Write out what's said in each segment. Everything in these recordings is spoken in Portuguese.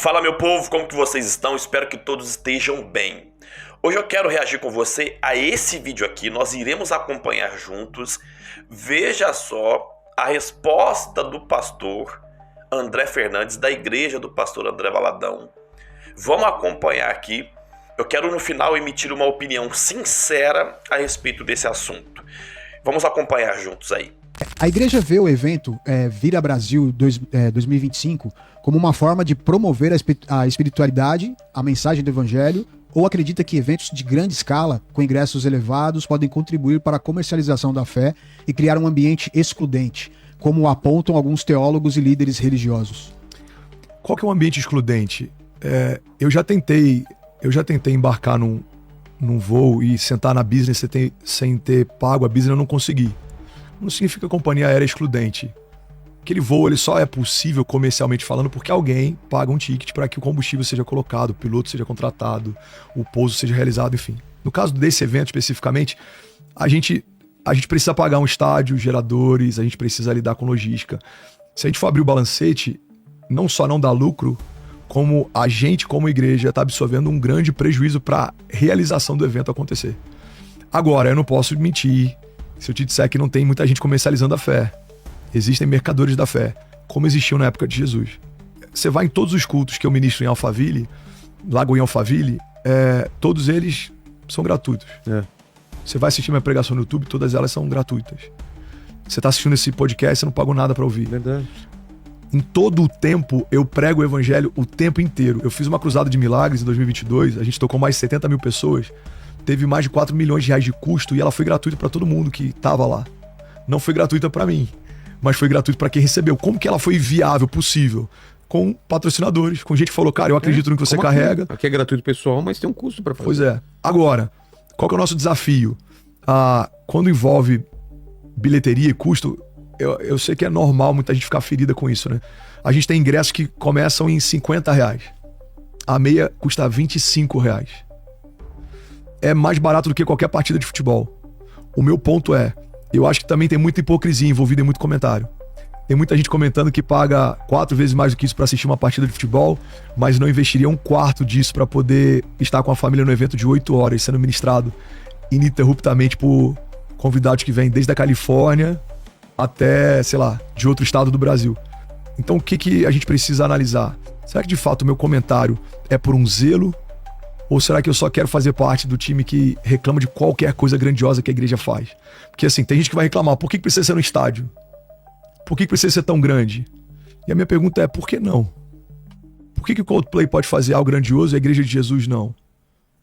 Fala meu povo, como que vocês estão? Espero que todos estejam bem. Hoje eu quero reagir com você a esse vídeo aqui, nós iremos acompanhar juntos. Veja só a resposta do pastor André Fernandes, da igreja do pastor André Valadão. Vamos acompanhar aqui. Eu quero no final emitir uma opinião sincera a respeito desse assunto. Vamos acompanhar juntos aí. A igreja vê o evento Vira Brasil 2025 como uma forma de promover a espiritualidade, a mensagem do evangelho, ou acredita que eventos de grande escala, com ingressos elevados, podem contribuir para a comercialização da fé e criar um ambiente excludente, como apontam alguns teólogos e líderes religiosos? Qual que é um ambiente excludente? Eu já tentei embarcar num voo e sentar na business sem ter pago a business, eu não consegui. Não significa que a companhia aérea é excludente. Aquele voo ele só é possível comercialmente falando porque alguém paga um ticket para que o combustível seja colocado, o piloto seja contratado, o pouso seja realizado, enfim. No caso desse evento especificamente, a gente precisa pagar um estádio, geradores, a gente precisa lidar com logística. Se a gente for abrir o balancete, não só não dá lucro, como a gente, como igreja, está absorvendo um grande prejuízo para a realização do evento acontecer. Agora, eu não posso mentir se eu te disser que não tem muita gente comercializando a fé. Existem mercadores da fé, como existiam na época de Jesus. Você vai em todos os cultos que eu ministro em Alphaville, Lago em Alphaville, todos eles são gratuitos. Você vai assistir minha pregação no YouTube, todas elas são gratuitas. Você está assistindo esse podcast, você não pagou nada para ouvir. Verdade. Em todo o tempo, eu prego o evangelho o tempo inteiro. Eu fiz uma cruzada de milagres em 2022, a gente tocou mais de 70 mil pessoas, teve mais de 4 milhões de reais de custo e ela foi gratuita para todo mundo que estava lá. Não foi gratuita para mim, mas foi gratuito para quem recebeu. Como que ela foi viável, possível? Com patrocinadores, com gente que falou, cara, eu acredito no que você carrega. Aqui é gratuito pessoal, mas tem um custo para fazer. Pois é. Agora, qual que é o nosso desafio? Quando envolve bilheteria e custo, eu sei que é normal muita gente ficar ferida com isso, né? A gente tem ingressos que começam em R$50. A meia custa R$25. É mais barato do que qualquer partida de futebol. O meu ponto eu acho que também tem muita hipocrisia envolvida em muito comentário. Tem muita gente comentando que paga 4 vezes mais do que isso para assistir uma partida de futebol, mas não investiria 1/4 disso para poder estar com a família no evento de 8 horas, sendo ministrado ininterruptamente por convidados que vêm desde a Califórnia até, sei lá, de outro estado do Brasil. Então o que a gente precisa analisar? Será que de fato o meu comentário é por um zelo? Ou será que eu só quero fazer parte do time que reclama de qualquer coisa grandiosa que a igreja faz? Porque assim, tem gente que vai reclamar, por que precisa ser no estádio? Por que precisa ser tão grande? E a minha pergunta é, por que não? Por que o Coldplay pode fazer algo grandioso e a igreja de Jesus não?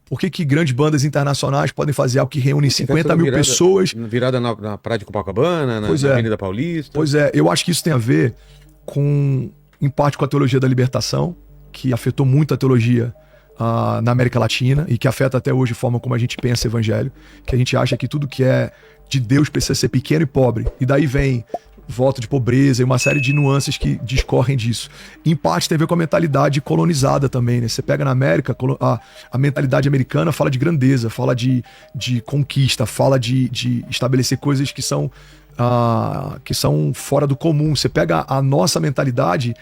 Por que grandes bandas internacionais podem fazer algo que reúne 50 mil pessoas? Virada na Praia de Copacabana, na Avenida Paulista. Pois é, eu acho que isso tem a ver em parte com a teologia da libertação, que afetou muito a teologia na América Latina e que afeta até hoje a forma como a gente pensa o evangelho, que a gente acha que tudo que é de Deus precisa ser pequeno e pobre, e daí vem voto de pobreza e uma série de nuances que discorrem disso. Em parte tem a ver com a mentalidade colonizada também, né? Você pega na América, a mentalidade americana fala de grandeza, fala de conquista, fala de estabelecer coisas que são fora do comum. Você pega a nossa mentalidade.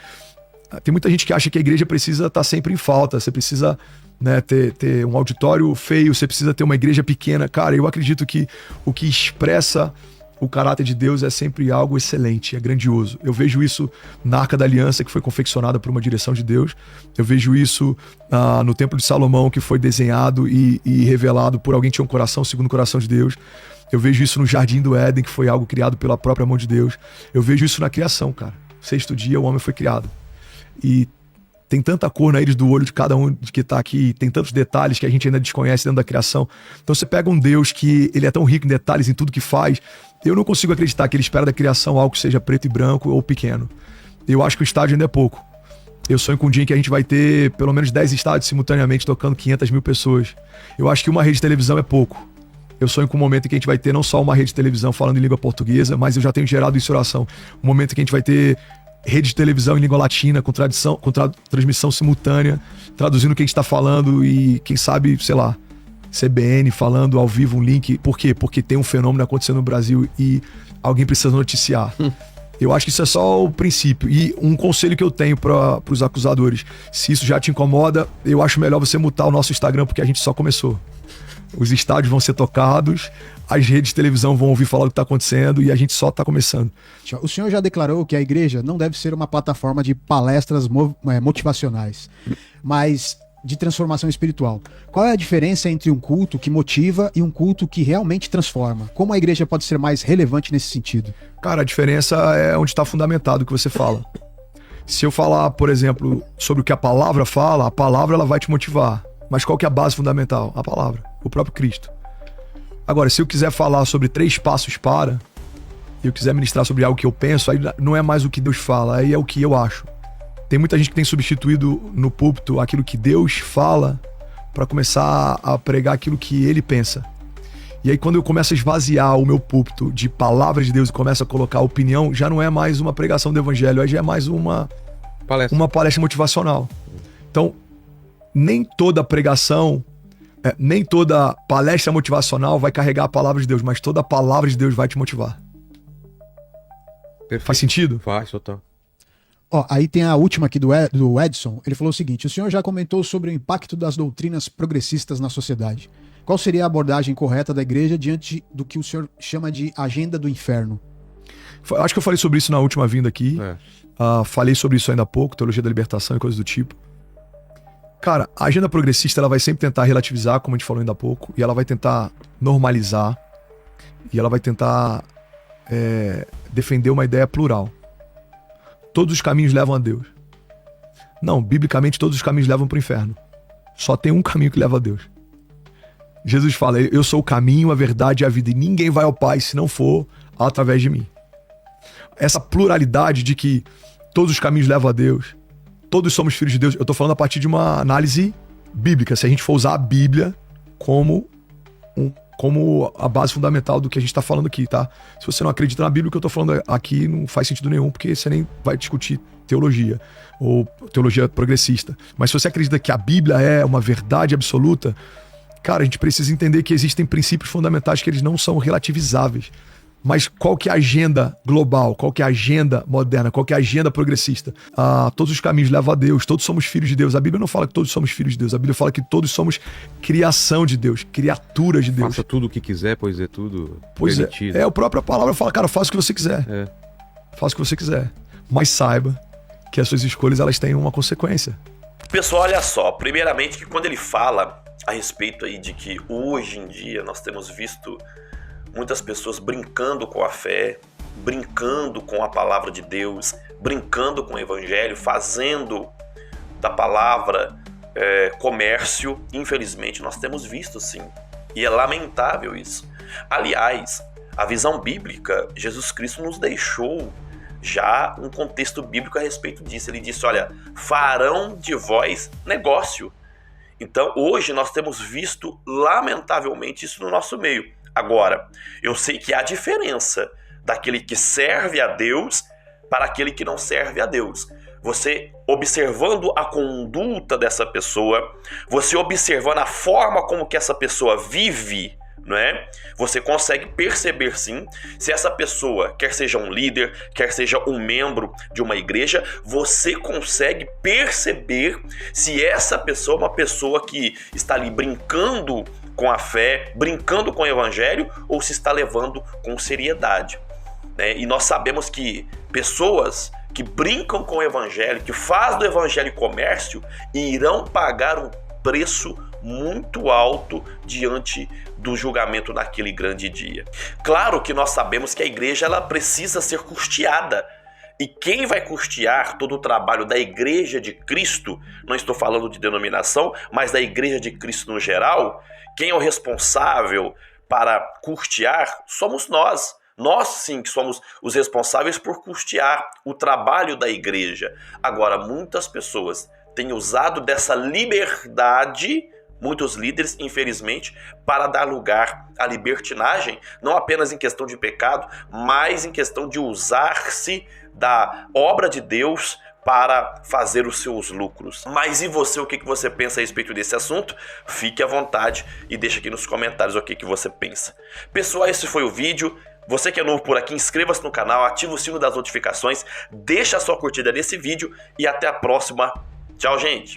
Tem muita gente que acha que a igreja precisa estar sempre em falta, você precisa, né, ter um auditório feio, você precisa ter uma igreja pequena. Cara, eu acredito que o que expressa o caráter de Deus é sempre algo excelente, é grandioso. Eu vejo isso na Arca da Aliança, que foi confeccionada por uma direção de Deus. Eu vejo isso no Templo de Salomão, que foi desenhado e revelado por alguém que tinha um coração segundo o coração de Deus. Eu vejo isso no Jardim do Éden, que foi algo criado pela própria mão de Deus. Eu vejo isso na criação, cara. 6º dia o homem foi criado. E tem tanta cor na íris do olho de cada um que está aqui, tem tantos detalhes que a gente ainda desconhece dentro da criação. Então você pega um Deus que ele é tão rico em detalhes em tudo que faz, eu não consigo acreditar que ele espera da criação algo que seja preto e branco ou pequeno. Eu acho que o estádio ainda é pouco. Eu sonho com um dia em que a gente vai ter pelo menos 10 estádios simultaneamente tocando 500 mil pessoas. Eu acho que uma rede de televisão é pouco. Eu sonho com um momento em que a gente vai ter não só uma rede de televisão falando em língua portuguesa, mas eu já tenho gerado isso em oração. Um momento em que a gente vai ter rede de televisão em língua latina, com transmissão simultânea, traduzindo o que a gente está falando e, quem sabe, sei lá, CBN falando ao vivo um link. Por quê? Porque tem um fenômeno acontecendo no Brasil e alguém precisa noticiar. Eu acho que isso é só o princípio. E um conselho que eu tenho para os acusadores: se isso já te incomoda, eu acho melhor você mutar o nosso Instagram, porque a gente só começou. Os estádios vão ser tocados, as redes de televisão vão ouvir falar o que está acontecendo e a gente só está começando. O senhor já declarou que a igreja não deve ser uma plataforma de palestras motivacionais, mas de transformação espiritual. Qual é a diferença entre um culto que motiva e um culto que realmente transforma? Como a igreja pode ser mais relevante nesse sentido? Cara, a diferença é onde está fundamentado o que você fala. Se eu falar, por exemplo, sobre o que a palavra fala, a palavra ela vai te motivar. Mas qual que é a base fundamental? A palavra, o próprio Cristo. Agora, se eu quiser falar sobre 3 passos para, e eu quiser ministrar sobre algo que eu penso, aí não é mais o que Deus fala, aí é o que eu acho. Tem muita gente que tem substituído no púlpito aquilo que Deus fala para começar a pregar aquilo que ele pensa. E aí quando eu começo a esvaziar o meu púlpito de palavras de Deus e começo a colocar opinião, já não é mais uma pregação do evangelho, aí já é mais uma palestra motivacional. Então, nem toda pregação, nem toda palestra motivacional vai carregar a palavra de Deus, mas toda palavra de Deus vai te motivar. Perfeito. Faz sentido? Faz, total. Aí tem a última aqui do Edson. Ele falou o seguinte: o senhor já comentou sobre o impacto das doutrinas progressistas na sociedade. Qual seria a abordagem correta da igreja diante do que o senhor chama de agenda do inferno? Acho que eu falei sobre isso na última vinda aqui. Falei sobre isso ainda há pouco, teologia da libertação e coisas do tipo. Cara, a agenda progressista ela vai sempre tentar relativizar, como a gente falou ainda há pouco, e ela vai tentar normalizar, e ela vai tentar defender uma ideia plural. Todos os caminhos levam a Deus. Não, biblicamente todos os caminhos levam para o inferno. Só tem um caminho que leva a Deus. Jesus fala: eu sou o caminho, a verdade e a vida, e ninguém vai ao Pai se não for através de mim. Essa pluralidade de que todos os caminhos levam a Deus, todos somos filhos de Deus, eu estou falando a partir de uma análise bíblica, se a gente for usar a Bíblia como a base fundamental do que a gente está falando aqui, tá? Se você não acredita na Bíblia, o que eu estou falando aqui não faz sentido nenhum, porque você nem vai discutir teologia, ou teologia progressista. Mas se você acredita que a Bíblia é uma verdade absoluta, cara, a gente precisa entender que existem princípios fundamentais que eles não são relativizáveis. Mas qual que é a agenda global? Qual que é a agenda moderna? Qual que é a agenda progressista? Todos os caminhos levam a Deus, todos somos filhos de Deus. A Bíblia não fala que todos somos filhos de Deus, a Bíblia fala que todos somos criação de Deus, criaturas de Deus. Faça tudo o que quiser, pois é tudo permitido. A própria palavra fala, cara, faça o que você quiser. Faça o que você quiser. Mas saiba que as suas escolhas, elas têm uma consequência. Pessoal, olha só, primeiramente que quando ele fala a respeito aí de que hoje em dia nós temos visto muitas pessoas brincando com a fé, brincando com a palavra de Deus, brincando com o evangelho, fazendo da palavra comércio. Infelizmente nós temos visto sim, e é lamentável isso. Aliás, a visão bíblica, Jesus Cristo nos deixou já um contexto bíblico a respeito disso. Ele disse: olha, farão de vós negócio. Então hoje nós temos visto lamentavelmente isso no nosso meio. Agora, eu sei que há diferença daquele que serve a Deus para aquele que não serve a Deus. Você observando a conduta dessa pessoa, você observando a forma como que essa pessoa vive, não é? Você consegue perceber sim se essa pessoa, quer seja um líder, quer seja um membro de uma igreja, você consegue perceber se essa pessoa é uma pessoa que está ali brincando com a fé, brincando com o evangelho, ou se está levando com seriedade, né? E nós sabemos que pessoas que brincam com o evangelho, que fazem do evangelho comércio, irão pagar um preço muito alto diante do julgamento naquele grande dia. Claro que nós sabemos que a igreja ela precisa ser custeada. E quem vai custear todo o trabalho da Igreja de Cristo, não estou falando de denominação, mas da Igreja de Cristo no geral, quem é o responsável para custear somos nós. Nós sim que somos os responsáveis por custear o trabalho da igreja. Agora, muitas pessoas têm usado dessa liberdade, muitos líderes, infelizmente, para dar lugar à libertinagem, não apenas em questão de pecado, mas em questão de usar-se da obra de Deus para fazer os seus lucros. Mas e você, o que você pensa a respeito desse assunto? Fique à vontade e deixa aqui nos comentários o que você pensa. Pessoal, esse foi o vídeo. Você que é novo por aqui, inscreva-se no canal, ativa o sino das notificações, deixa a sua curtida nesse vídeo e até a próxima. Tchau, gente!